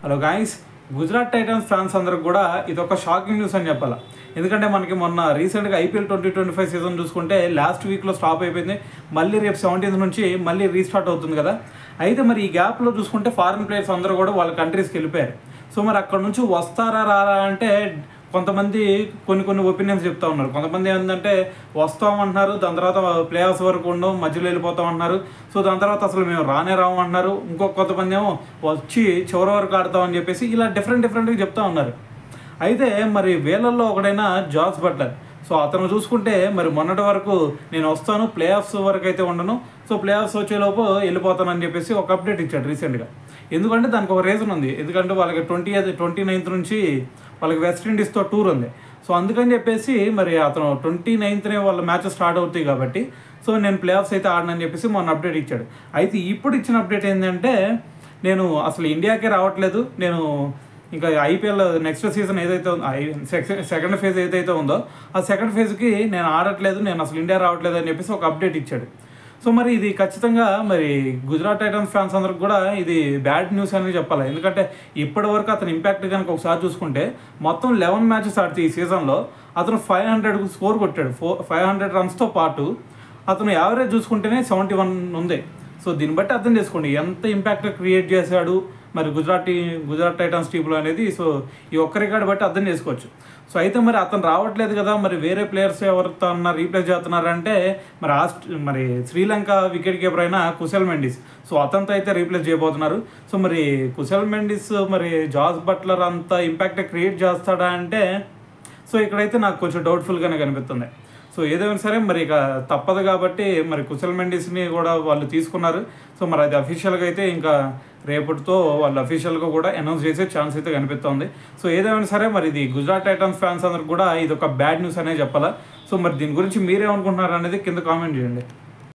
Hello guys, Gujarat Titans fans అందరికి కూడా ఇది ఒక షాకింగ్ న్యూస్ అని చెప్పాలి. ఎందుకంటే మనకి మొన్న రీసెంట్గా ఐపీఎల్ 2025 సీజన్ చూసుకుంటే లాస్ట్ వీక్లో స్టాప్ అయిపోయింది. మళ్ళీ రేపు 17th నుంచి మళ్ళీ రీస్టార్ట్ అవుతుంది కదా. అయితే మరి ఈ గ్యాప్లో చూసుకుంటే ఫారిన్ ప్లేయర్స్ అందరూ కూడా వాళ్ళ కంట్రీస్కి వెళ్ళిపోయారు. సో మరి అక్కడ నుంచి వస్తారా రారా అంటే కొంతమంది కొన్ని ఒపీనియన్స్ చెప్తా ఉన్నారు. కొంతమంది ఏంటంటే వస్తామంటున్నారు, దాని తర్వాత ప్లే ఆఫ్స్ వరకు ఉండవు, మధ్యలో వెళ్ళిపోతామన్నారు. సో దాని తర్వాత అసలు మేము రానే రామంటున్నారు. కొంతమంది ఏమో వచ్చి చివరి వరకు ఆడతామని చెప్పేసి ఇలా డిఫరెంట్గా చెప్తా ఉన్నారు. అయితే మరి వీళ్ళల్లో ఒకడైనా జాస్ బట్లర్. సో అతను చూసుకుంటే మరి మొన్నటి వరకు నేను వస్తాను, ప్లే ఆఫ్స్ వరకు అయితే ఉండను, సో ప్లే ఆఫ్స్ వచ్చేలోపు వెళ్ళిపోతానని చెప్పేసి ఒక అప్డేట్ ఇచ్చాడు రీసెంట్గా. ఎందుకంటే దానికి ఒక రీజన్ ఉంది. ఎందుకంటే వాళ్ళకి 29th నుంచి వాళ్ళకి వెస్టిండీస్తో టూర్ ఉంది. సో అందుకని చెప్పేసి మరి అతను 29th వాళ్ళ మ్యాచెస్ స్టార్ట్ అవుతాయి కాబట్టి సో నేను ప్లే ఆఫ్స్ అయితే ఆడనని చెప్పేసి మొన్న అప్డేట్ ఇచ్చాడు. అయితే ఇప్పుడు ఇచ్చిన అప్డేట్ ఏంటంటే నేను అసలు ఇండియాకే రావట్లేదు, నేను ఇంకా ఐపీఎల్ నెక్స్ట్ సీజన్ ఏదైతే సెకండ్ ఫేజ్ ఏదైతే ఉందో ఆ సెకండ్ ఫేజ్కి నేను ఆడట్లేదు, నేను అసలు ఇండియా రావట్లేదు అని చెప్పేసి ఒక అప్డేట్ ఇచ్చాడు. సో మరి ఇది ఖచ్చితంగా మరి గుజరాత్ టైటన్స్ ఫ్యాన్స్ అందరికి కూడా ఇది బ్యాడ్ న్యూస్ అని చెప్పాలి. ఎందుకంటే ఇప్పటి వరకు అతని ఇంపాక్ట్ కనుక ఒకసారి చూసుకుంటే మొత్తం 11 మ్యాచెస్ ఆడితే ఈ సీజన్లో అతను 500 స్కోర్ కొట్టాడు. 500 రన్స్తో పాటు అతను యావరేజ్ చూసుకుంటేనే 71 ఉంది. సో దీన్ని బట్టి అర్థం చేసుకోండి ఎంత ఇంపాక్ట్ క్రియేట్ చేశాడు మరి గుజరాత్ టైటన్స్ టీంలో అనేది. సో ఈ ఒక్క రికార్డు బట్టి అర్థం చేసుకోవచ్చు. సో అయితే మరి అతను రావట్లేదు కదా, మరి వేరే ప్లేయర్స్ ఎవరితో అన్న రీప్లేస్ చేస్తున్నారంటే మరి శ్రీలంక వికెట్ కీపర్ అయిన కుశల్ మెండిస్. సో అతనితో అయితే రీప్లేస్ చేయబోతున్నారు. సో మరి కుశల్ మెండిస్ మరి జాస్ బట్లర్ అంత ఇంపాక్ట్ క్రియేట్ చేస్తాడా అంటే సో ఇక్కడైతే నాకు కొంచెం డౌట్ఫుల్గానే కనిపిస్తుంది. సో ఏదైనా సరే మరి ఇక తప్పదు కాబట్టి మరి కుశల్ మెండిస్ని కూడా వాళ్ళు తీసుకున్నారు. సో మరి అది అఫీషియల్గా అయితే ఇంకా రేపటితో వాళ్ళు అఫీషియల్గా కూడా అనౌన్స్ చేసే ఛాన్స్ అయితే కనిపిస్తుంది. సో ఏదైనా సరే మరి ఇది గుజరాత్ టైటన్స్ ఫ్యాన్స్ అందరికి కూడా ఇది ఒక బ్యాడ్ న్యూస్ అనే చెప్పాలా. సో మరి దీని గురించి మీరేమనుకుంటున్నారు అనేది కింద కామెంట్ చేయండి.